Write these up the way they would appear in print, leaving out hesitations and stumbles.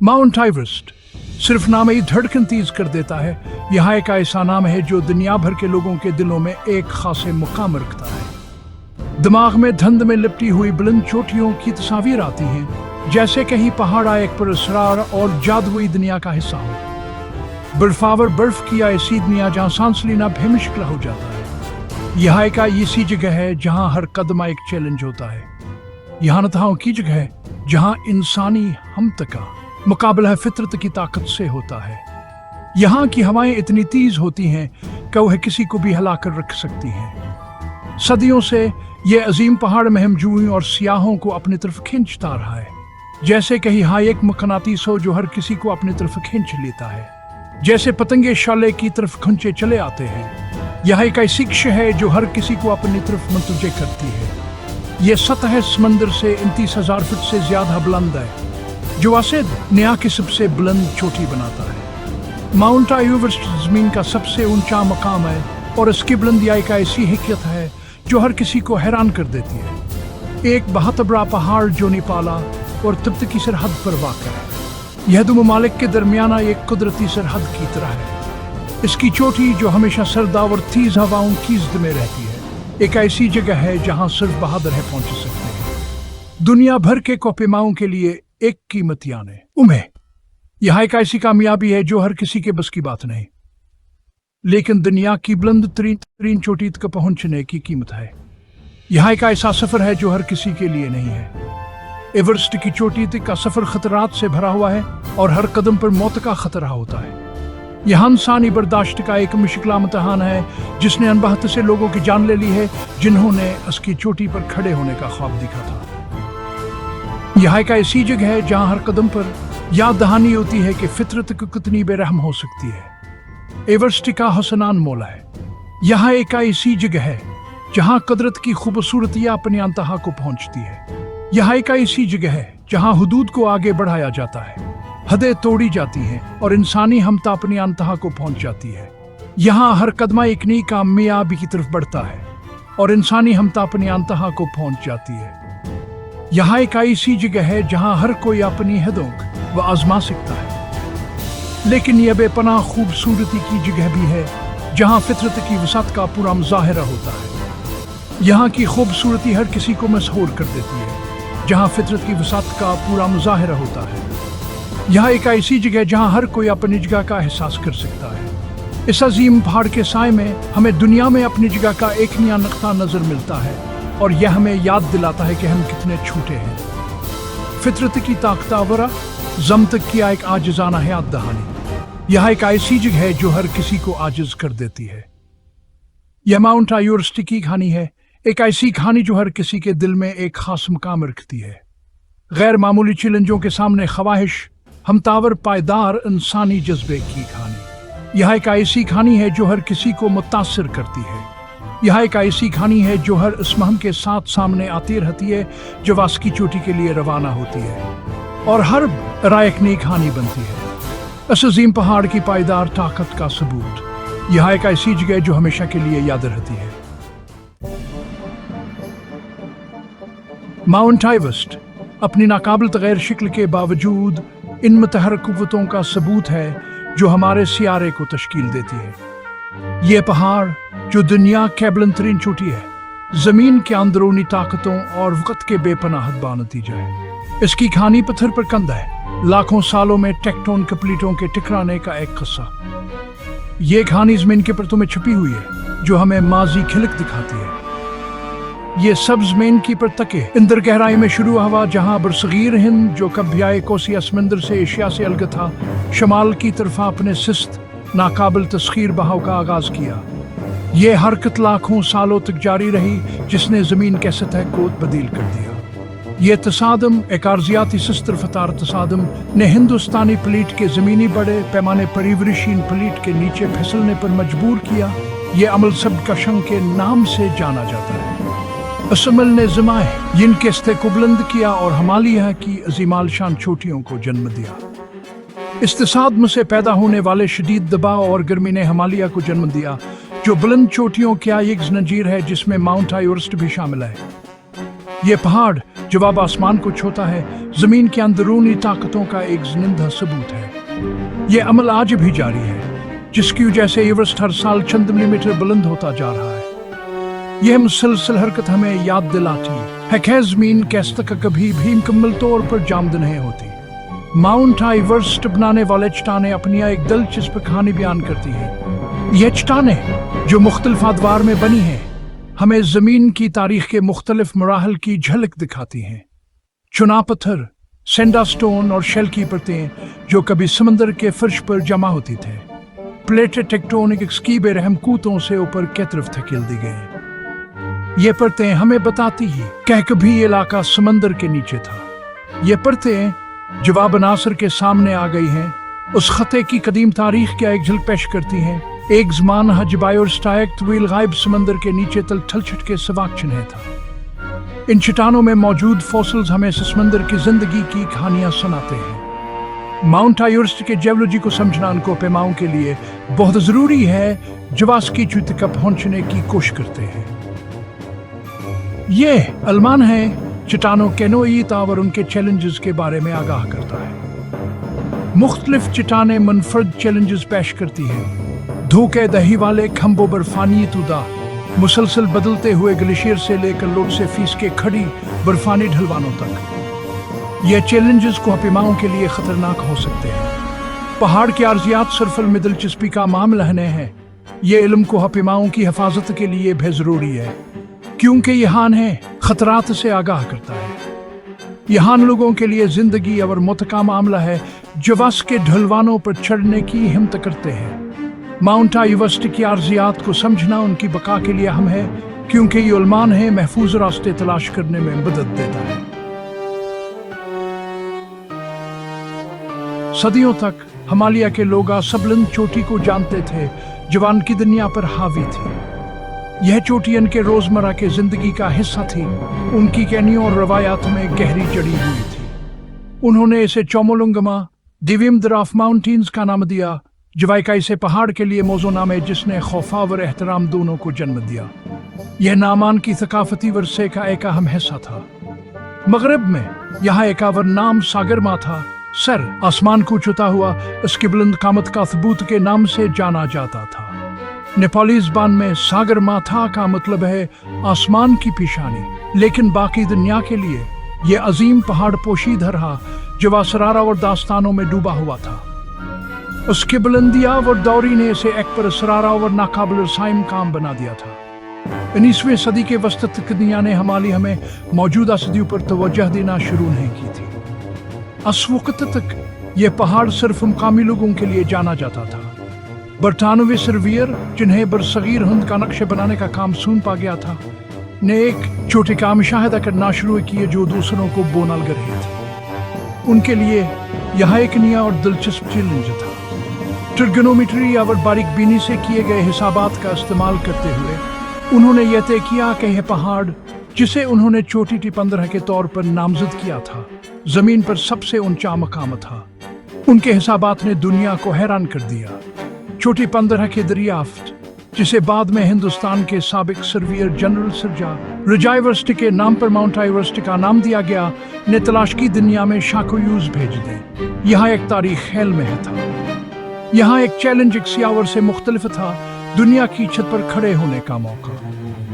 Mount Everest सिर्फ नाम ही धड़कन तेज कर देता है। यहाँ एक ऐसा नाम है जो दुनिया भर के लोगों के दिलों में एक खास मुकाम रखता है। दिमाग में धुंध में लिपटी हुई बुलंद चोटियों की तस्वीर आती हैं, जैसे कहीं पहाड़ एक पर असरार और जादुई दुनिया का हिस्सा हो। बर्फावर बर्फ की ऐसी दुनिया जहाँ सांस लेना भी मुश्किल हो जाता है। यहाँ एक ऐसी जगह है जहाँ हर कदम एक चैलेंज होता है। यहाँ नताओं की जगह है जहाँ इंसानी हमत का मुकाबला फितरत की ताकत से होता है। यहाँ की हवाएं इतनी तेज होती हैं कि वह किसी को भी हिलाकर रख सकती हैं। सदियों से ये अजीम पहाड़ महमजूई और सियाहों को अपनी तरफ खींचता रहा है, जैसे कहीं यहाँ एक मकनातीस हो जो हर किसी को अपनी तरफ खींच लेता है, जैसे पतंगे शाले की तरफ खुंचे चले आते हैं। यह एक ऐसी कश है जो हर किसी को अपनी तरफ मुतवज्जे करती है। ये सतह समंदर से 29,000 फुट से ज्यादा बुलंद है, जो इसे दुनिया की सबसे बुलंद चोटी बनाता है। माउंट एवरेस्ट जमीन का सबसे ऊंचा मकाम है और इसकी बुलंदी एक ऐसी हकीकत है जो हर किसी को हैरान कर देती है। एक बहुत बड़ा पहाड़ जो नेपाल और तिब्बत की सरहद पर वाक़ है। यह दो ममालिक के दरमियान एक कुदरती सरहद की तरह है। इसकी चोटी जो हमेशा सर्द और तेज हवाओं की ज़द में रहती है, एक ऐसी जगह है जहाँ सिर्फ बहादुर है पहुंच सकते हैं। दुनिया भर के कोपेमाओं के लिए एक कीमत यानी उम्मीद। यह एक ऐसी कामयाबी है जो हर किसी के बस की बात नहीं, लेकिन दुनिया की बुलंद तरीन चोटी तक पहुंचने की कीमत है। यह एक ऐसा सफर है जो हर किसी के लिए नहीं है। एवरेस्ट की चोटी तक का सफर खतरात से भरा हुआ है और हर कदम पर मौत का खतरा होता है। यह इंसानी बर्दाश्त का एक मुश्किल इम्तिहान है जिसने अनबहत से लोगों की जान ले ली है, जिन्होंने उसकी चोटी पर खड़े होने का ख्वाब देखा था। यह एक ऐसी जगह है जहां हर कदम पर याद दहानी होती है कि फितरत को कितनी बेरहम हो सकती है। एवरेस्ट का हसनान मोला है। यह एक ऐसी जगह है जहां कुदरत की खूबसूरतियां अपनी अंतहा को पहुंचती है। यह एक ऐसी जगह है जहां हुदूद को आगे बढ़ाया जाता है, हदें तोड़ी जाती हैं और इंसानी हमता अपनी अंतहा को पहुंच जाती है। यहाँ हर कदम एक नई कामयाबी की तरफ बढ़ता है और इंसानी हमता अपनी अंतहा को पहुंच जाती है। यहाँ एक ऐसी जगह है जहाँ हर कोई अपनी हदों को आजमा सकता है, लेकिन यह बेपनाह खूबसूरती की जगह भी है जहाँ फितरत की वसात का पूरा मुजाहिरा होता है। यहाँ की खूबसूरती हर किसी को मशहूर कर देती है, जहाँ फितरत की वसात का पूरा मुजाहिरा होता है। यह एक ऐसी जगह जहाँ हर कोई अपनी जगह का एहसास कर सकता है। इस अजीम पहाड़ के साए में हमें दुनिया में अपनी जगह का एक नया नुक्ता नजर मिलता है और यह हमें याद दिलाता है कि हम कितने छोटे हैं। फितरत की ताकतवर जम तक की एक आजिजाना हयात दहानी। यह एक ऐसी जगह है जो हर किसी को आजिज कर देती है। यह माउंट एवरेस्ट की कहानी है, एक ऐसी कहानी जो हर किसी के दिल में एक खास मुकाम रखती है। गैर मामूली चैलेंजों के सामने ख्वाहिश हमतावर पायदार इंसानी जज्बे की कहानी। यह एक ऐसी कहानी है जो हर किसी को मुतासिर करती है। यह एक ऐसी कहानी है जो हर इस महम के साथ सामने आती रहती है जो वास की चोटी के लिए रवाना होती है और हर रायक नई कहानी बनती है। इस अजीम पहाड़ की पायदार ताकत का सबूत। यह एक ऐसी जगह जो हमेशा के लिए याद रहती है। माउंट एवरेस्ट अपनी नाकाबिल तगैर शक्ल के बावजूद इन मुतहर्रिक कुव्वतों का सबूत है जो हमारे सियारे को तश्कील देती है। ये पहाड़ जो दुनिया की बुलंद तरीन चोटी है, जमीन के अंदरूनी ताकतों और वक्त के बेपनाह नतीजा है। इसकी कहानी पत्थर पर कंधा है, लाखों सालों में टेक्टोनिक प्लेटों के टकराने का एक किस्सा। ये कहानी जमीन के परतों में छुपी हुई है जो हमें माजी खिलक दिखाती है। ये सब जमीन की परतके इंदर गहराई में शुरू हुआ जहाँ बरसगीर हिंद जो कब्बियाए कोसिया समंदर से एशिया से अलग था, शमाल की तरफ अपने सिस्त नाकाबिल तस्खीर बहाव का आगाज किया। ये हरकत लाखों सालों तक जारी रही जिसने जमीन के सतह को तब्दील कर दिया। ये तसादम एक अर्जियाती सुस्त रफ्तार तसादम ने हिंदुस्तानी प्लेट के जमीनी बड़े पैमाने पर इवरिशीन प्लेट के नीचे फिसलने पर मजबूर किया। ये अमल सब कशंग के नाम से जाना जाता है। इस अमल ने ज़माए जिनके सतह को बुलंद किया और हिमालय की अजीमाल शान चोटियों को जन्म दिया। इस तसादम से पैदा होने वाले शदीद दबाव और गर्मी ने हिमालय को जन्म दिया जो बुलंद चोटियों का एक जंजीर है जिसमें माउंट एवरेस्ट भी शामिल है। ये पहाड़ जवाब आसमान को छूता है, जमीन के अंदरूनी ताकतों का एक जिंदा सबूत है। ये अमल आज भी जारी है, जिसकी वजह से एवरेस्ट हर साल चंद मिलीमीटर बुलंद होता जा रहा है। यह मुसलसल हरकत हमें याद दिलाती है कि जमीन कैसे तक कभी भी मुकम्मल तौर पर जामद नहीं होती। माउंट एवरेस्ट बनाने वाले चट्टानें अपनी एक दिलचस्प कहानी बयान करती है। यह चट्टानें जो मुख्तलिफ अदवार में बनी हैं, हमें जमीन की तारीख के मुख्तलिफ मराहल की झलक दिखाती हैं। चुना पत्थर, सैंडस्टोन और शेल की परतें जो कभी समंदर के फर्श पर जमा होती थे, प्लेट टेक्टोनिक्स की बेरहम कूतों से ऊपर की तरफ धकेल दी गई। ये परतें हमें बताती हैं कि कभी ये इलाका समंदर के नीचे था। ये परतें जवाब नासर के सामने आ गई हैं, उस खते की कदीम तारीख का एक झलक पेश करती हैं। एक ज़मान हजबाय और स्टायक तवील गायब समंदर के नीचे तल ठलछट के सवाक चिन्ह था। इन चट्टानों में मौजूद फॉसिल्स हमें समंदर की जिंदगी की कहानियां सुनाते हैं। माउंट एवरेस्ट के जियोलॉजी को समझना उनको पैमाओं के लिए बहुत जरूरी है, जो की चुत तक पहुंचने की कोशिश करते हैं। ये अलमान है चट्टानों के नोईता और उनके चैलेंजेस के बारे में आगाह करता है। मुख्तलिफ चट्टानें मुनफरद चैलेंजेस पेश करती हैं। धोखे दही वाले खंभों बर्फानी तुदा, मुसलसल बदलते हुए ग्लेशियर से लेकर लोट से फीस के खड़ी बर्फानी ढलवानों तक। ये चैलेंजेस को पैमाओं के लिए खतरनाक हो सकते हैं। पहाड़ की अर्जियात सरफल में दिलचस्पी का मामला नहीं है। ये इल्म को हपीमाओं की हिफाजत के लिए भी जरूरी है, क्योंकि यहाँ है खतरात से आगाह करता है। यहाँ लोगों के लिए जिंदगी और मौत का मामला है, जो वस के ढलवानों पर चढ़ने की हिम्मत करते हैं। माउंट एवरेस्ट की अर्जियात को समझना उनकी बका के लिए अहम है, क्योंकि ये उलमान है महफूज रास्ते तलाश करने में मदद देता है। सदियों तक हिमालय के लोग सबलंद चोटी को जानते थे, जवान की दुनिया पर हावी थी। यह चोटी इनके रोजमर्रा के जिंदगी का हिस्सा थी, उनकी कैनियों और रवायात में गहरी जड़ी हुई थी। उन्होंने इसे चोमोलुंगमा दिव्यम दराफ माउंटेन्स का नाम दिया, जवाइकाई से पहाड़ के लिए मौजू नाम है, जिसने खौफा और एहतराम दोनों को जन्म दिया। यह नामान की थकाफती वर्षे का एक अहम हिस्सा था। मगरब में यहाँ एक और नाम सागरमा था। सर आसमान को छूता हुआ इसकी बुलंद कामत का सबूत के नाम से जाना जाता था। नेपाली ज़बान में सागरमा था का मतलब है आसमान की पेशानी, लेकिन बाकी दुनिया के लिए यह अजीम पहाड़ पोशीदा रहा, जो असरार और दास्तानों में डूबा हुआ था। उसकी बुलंदिया और दौरी ने इसे एक पर असरारा और नाकाबिल रसायम काम बना दिया था। 19वीं सदी के वसत तक दुनिया ने हमें मौजूदा सदियों पर तवज्जो देना शुरू नहीं की थी। उस वक्त तक ये पहाड़ सिर्फ मुकामी लोगों के लिए जाना जाता था। बरतानवी सर्वियर, जिन्हें बरसगीर हिंद का नक्शे बनाने का काम सून पा गया था, ने एक चोटी का मुशाहिदा करना शुरू किया जो दूसरों को बोनल कर रही थी। उनके लिए यह एक नया और दिलचस्प चैलेंज था। ट्रिगोनोमेट्री और बारीक बीनी से किए गए हिसाबात का इस्तेमाल करते हुए उन्होंने यह तय किया कि यह पहाड़, जिसे उन्होंने चोटी टी15 के तौर पर नामजद किया था, जमीन पर सबसे ऊंचा मकाम था। उनके हिसाबात ने दुनिया को हैरान कर दिया। चोटी 15 की दरियाफ्त, जिसे बाद में हिंदुस्तान के साबिक सर्वियर जनरल सरजा रजा एवरेस्ट के नाम पर माउंट एवरेस्ट का नाम दिया गया, ने तलाश की दुनिया में शाकोयूज भेज दी। यहाँ एक तारीख खेल में था। यहाँ एक चैलेंज एक सियावर से मुख्तलिफ था, दुनिया की छत पर खड़े होने का मौका।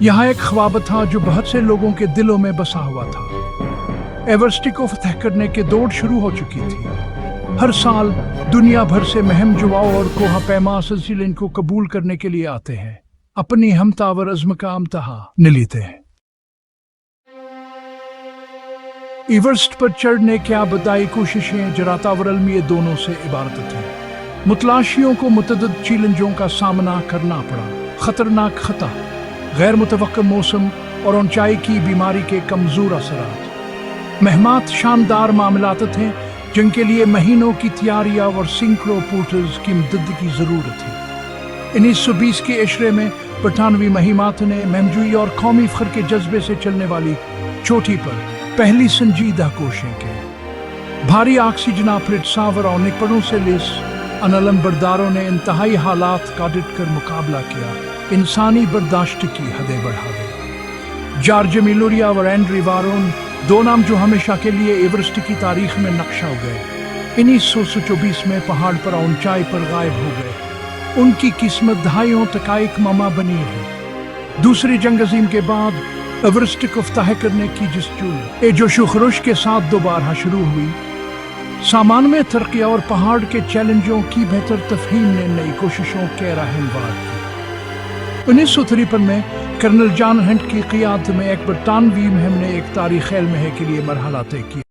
यहाँ एक ख्वाब था जो बहुत से लोगों के दिलों में बसा हुआ था। एवरेस्ट को फतह करने की दौड़ शुरू हो चुकी थी। हर साल दुनिया भर से महम जुवाओं और कोहा पैमा सिलसिले इनको कबूल करने के लिए आते हैं, अपनी हमतावर अज़्म का अमतहा न लेते हैं। एवरेस्ट पर चढ़ने की आबदाई कोशिशें जरातावर अलमी दोनों से इबारत थी। मुतलाशियों को मुतअद्दिद चैलेंजों का सामना करना पड़ा। खतरनाक खता, गैर मुतवक्किल मौसम और ऊंचाई की बीमारी के कमजोर असरात। महमात शानदार मामलात थे जिनके लिए महीनों की तैयारियां और सैकड़ों पोर्टर्स की मदद की जरूरत थी। 1920 के इशरे में बरतानवी महिमात ने महमजूई और कौमी फख्र के जज्बे से चलने वाली चोटी पर पहली संजीदा कोशिशें की। भारी ऑक्सीजन ऑपरेट सावर और निकपड़ों से लेस अनलम बरदारों ने इंतहाई हालात का डट कर मुकाबला किया, इंसानी बर्दाश्त की हदें बढ़ा दी। जॉर्ज मिलोरिया और एंड्री वारोन दो नाम जो हमेशा के लिए एवरेस्ट की तारीख में नक्शा हो गए। 1924 में पहाड़ पर ऊंचाई पर गायब हो गए। उनकी किस्मत दहाइयों तक एक ममा बनी रही। दूसरी जंग अजीम के बाद एवरेस्ट को फतह करने की जस्तजू जोश व खरोश के साथ दोबारा शुरू हुई। सामान में तरक्की और पहाड़ के चैलेंजों की बेहतर तफहीम ने नई कोशिशों के राह हमवार की। 1953 में कर्नल जॉन हंट की क़ियादत में एक बरतानवी मुहिम ने एक तारीख़ इल्म के लिए मरहला तय किया।